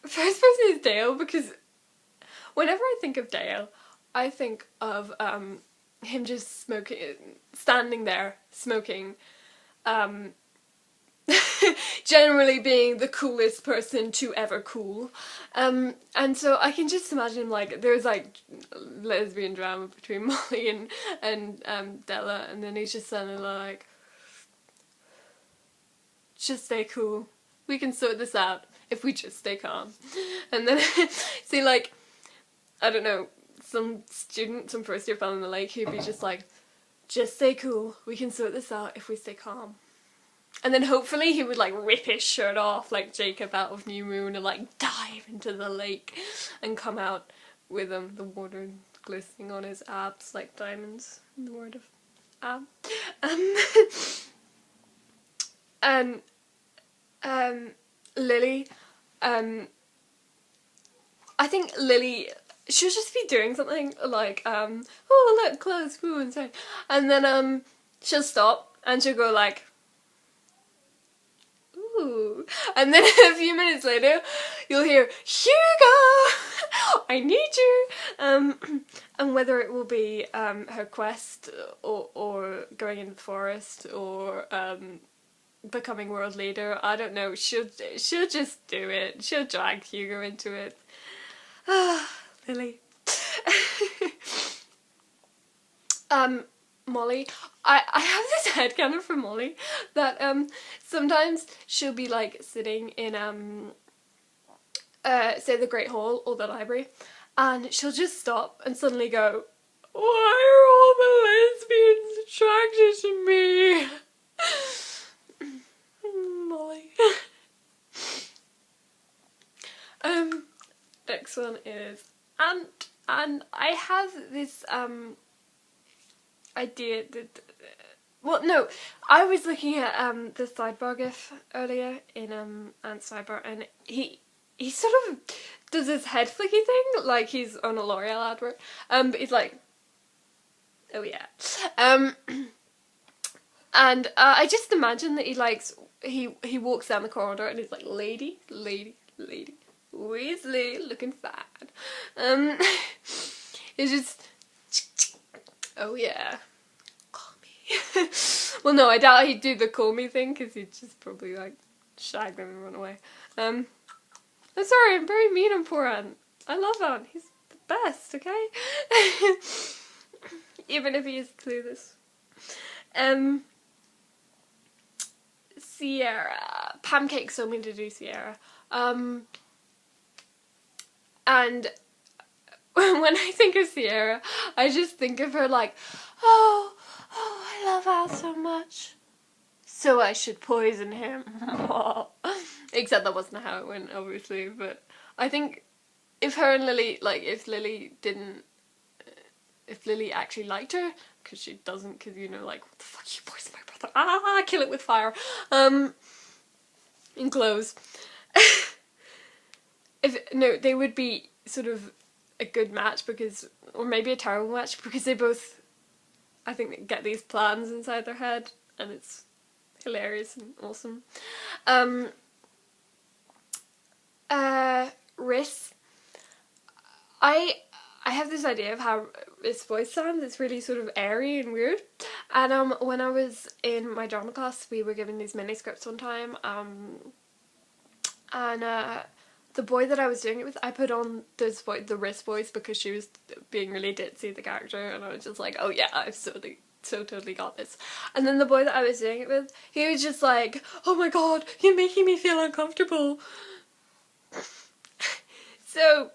first person is Dale, because whenever I think of Dale, I think of him just smoking, standing there smoking, generally being the coolest person to ever cool. And so I can just imagine him, like, there's like lesbian drama between Molly and Della, and then he's just standing there like, just stay cool. We can sort this out if we just stay calm. And then see, like, I don't know, some student, some first year fell in the lake, he'd be just like, just stay cool. We can sort this out if we stay calm. And then hopefully he would like rip his shirt off like Jacob out of New Moon and like dive into the lake and come out with the water glistening on his abs like diamonds in the word of ab. And Lily, I think Lily, she'll just be doing something like, oh look, clothes, ooh, insane. And then she'll stop and she'll go like, ooh. And then a few minutes later, you'll hear, Hugo, I need you. And whether it will be her quest or going into the forest or becoming world leader, I don't know. She'll just do it. She'll drag Hugo into it. Ah, Lily. Molly, I have this headcanon for Molly that sometimes she'll be like sitting in say the Great Hall or the library, and she'll just stop and suddenly go, why are all the lesbians attracted to me? Molly. Next one is Ant, and I have this idea that, well, no, I was looking at the sidebar gif earlier in Ant's sidebar, and he sort of does this head flicky thing like he's on a L'Oreal advert, but he's like, oh yeah, and I just imagine that he walks down the corridor and he's like, lady, Weasley, looking fine. It's just, oh yeah, call me. Well, no, I doubt he'd do the call me thing, because he'd just probably like shag them and run away. I'm sorry, I'm very mean on poor Ant. I love Ant, he's the best, okay? Even if he is clueless. Sierra. Pancake told me to do Sierra. And when I think of Sierra, I just think of her like, oh, I love Al so much, so I should poison him. Except that wasn't how it went, obviously, but I think if her and Lily, like, if Lily actually liked her, because she doesn't, because, you know, like, what the fuck, you poisoned my brother, kill it with fire, in clothes. They would be sort of a good match, because, or maybe a terrible match, because they both, I think, get these plans inside their head, and it's hilarious and awesome. Riss. I have this idea of how Riss' voice sounds. It's really sort of airy and weird. And when I was in my drama class, we were given these mini scripts one time. The boy that I was doing it with, I put on this the Riss voice because she was being really ditzy, the character, and I was just like, oh yeah, I've so totally got this. And then the boy that I was doing it with, he was just like, oh my god, you're making me feel uncomfortable. So,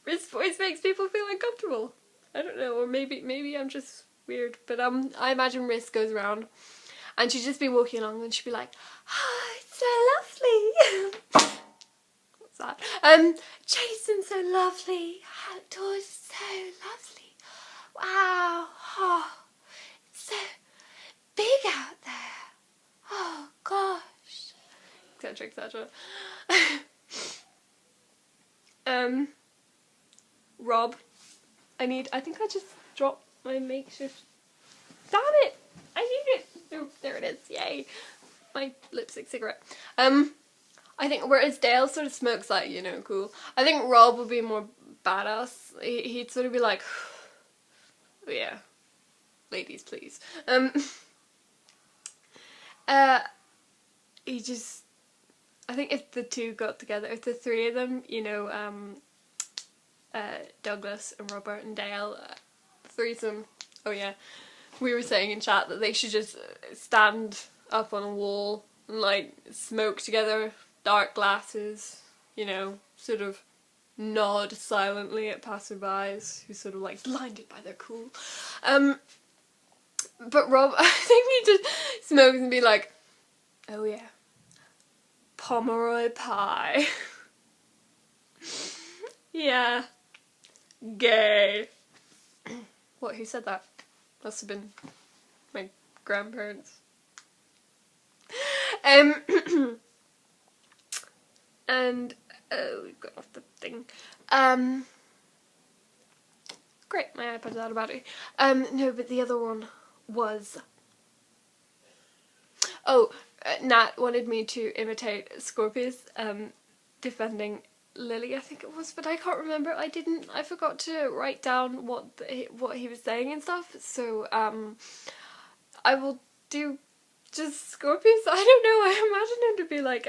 Riss' voice makes people feel uncomfortable. I don't know, or maybe I'm just weird, but I imagine Riss goes around and she'd just be walking along and she'd be like, oh, it's so lovely. What's that? Jason's so lovely. Outdoors is so lovely. Wow. Oh, it's so big out there. Oh gosh. Etc, etc. Rob. I think I just dropped my makeshift. Damn it! I need it! Oh, there it is, yay! My lipstick cigarette. I think whereas Dale sort of smokes like, you know, cool. I think Rob would be more badass. He'd sort of be like, oh yeah, ladies please. Uh, he just, I think if the two got together, if the three of them, you know, Douglas and Robert and Dale, threesome, oh yeah, we were saying in chat that they should just stand up on a wall and like smoke together, dark glasses, you know, sort of nod silently at passerbys who sort of like blinded by their cool. But Rob, I think he just smokes and be like, oh yeah, Pomeroy pie. Yeah, gay. What, who said that? Must have been my grandparents. And we got off the thing. Great, my iPad's out of battery. No, but the other one was, Nat wanted me to imitate Scorpius defending Lily, I think it was, but I can't remember. I forgot to write down what he was saying and stuff, so I will do just Scorpius. I don't know, I imagine him to be like,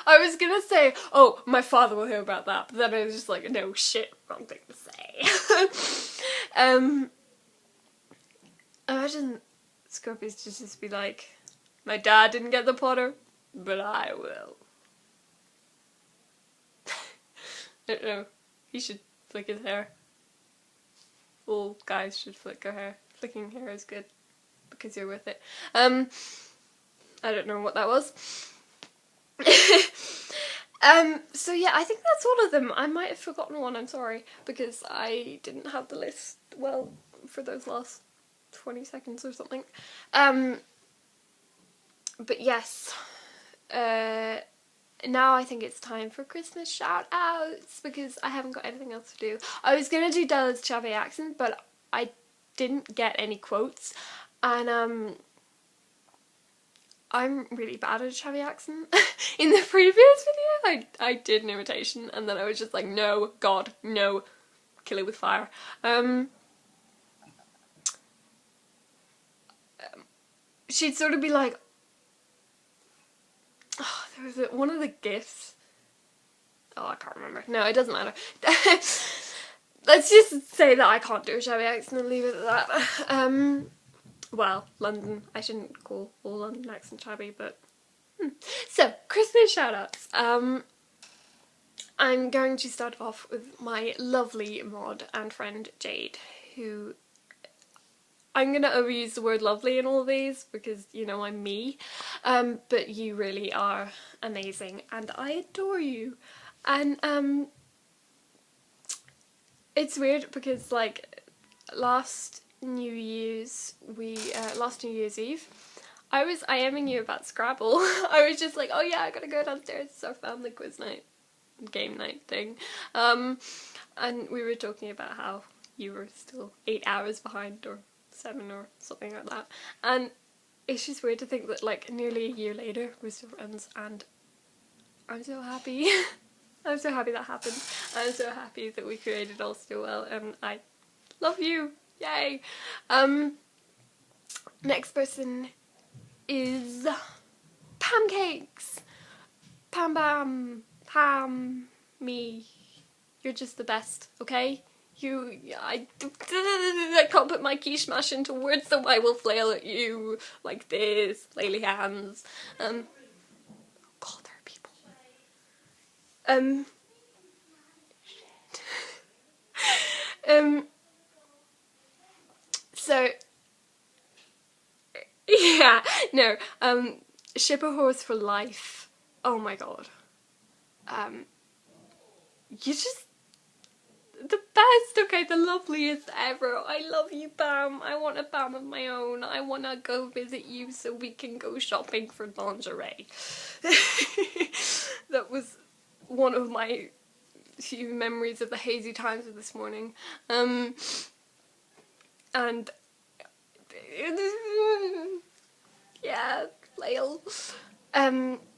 I was gonna say, oh, my father will hear about that, but then I was just like, no shit, wrong thing to say. Imagine Scorpius just be like, my dad didn't get the Potter, but I will. I don't know, he should flick his hair. All guys should flick their hair. Flicking hair is good, because you're with it. I don't know what that was. So yeah, I think that's all of them. I might have forgotten one, I'm sorry, because I didn't have the list, well, for those last 20 seconds or something. But yes, now I think it's time for Christmas shout outs, because I haven't got anything else to do. I was gonna do Della's Chavy accent, but I didn't get any quotes, and I'm really bad at a Chavy accent. In the previous video, I did an imitation, and then I was just like, no, God, no, kill it with fire. She'd sort of be like, oh, there was one of the gifts. Oh, I can't remember. No, it doesn't matter. Let's just say that I can't do a Chavy accent and leave it at that. Well, London. I shouldn't call all London accent shabby, but... So, Christmas shoutouts. I'm going to start off with my lovely mod and friend Jade, who... I'm going to overuse the word lovely in all of these, because, you know, I'm me. But you really are amazing, and I adore you. And, it's weird, because, like, last New Year's Eve, I was IMing you about Scrabble. I was just like, oh yeah, I gotta go downstairs, it's our family quiz night, game night thing. And we were talking about how you were still 8 hours behind, or 7 or something like that. And it's just weird to think that like nearly a year later we're still friends, and I'm so happy. I'm so happy that happened. I'm so happy that we created all so well, and I love you. Yay! Next person is Pancakes. Pam, me. You're just the best, okay? I can't put my quiche mash into words, so I will flail at you like this, lily hands. God, there are people. Shit. So, yeah, no, ship a horse for life. Oh my god. You're just the best, okay, the loveliest ever. I love you, Bam. I want a Bam of my own. I want to go visit you so we can go shopping for lingerie. That was one of my few memories of the hazy times of this morning. And yeah, flail. Um,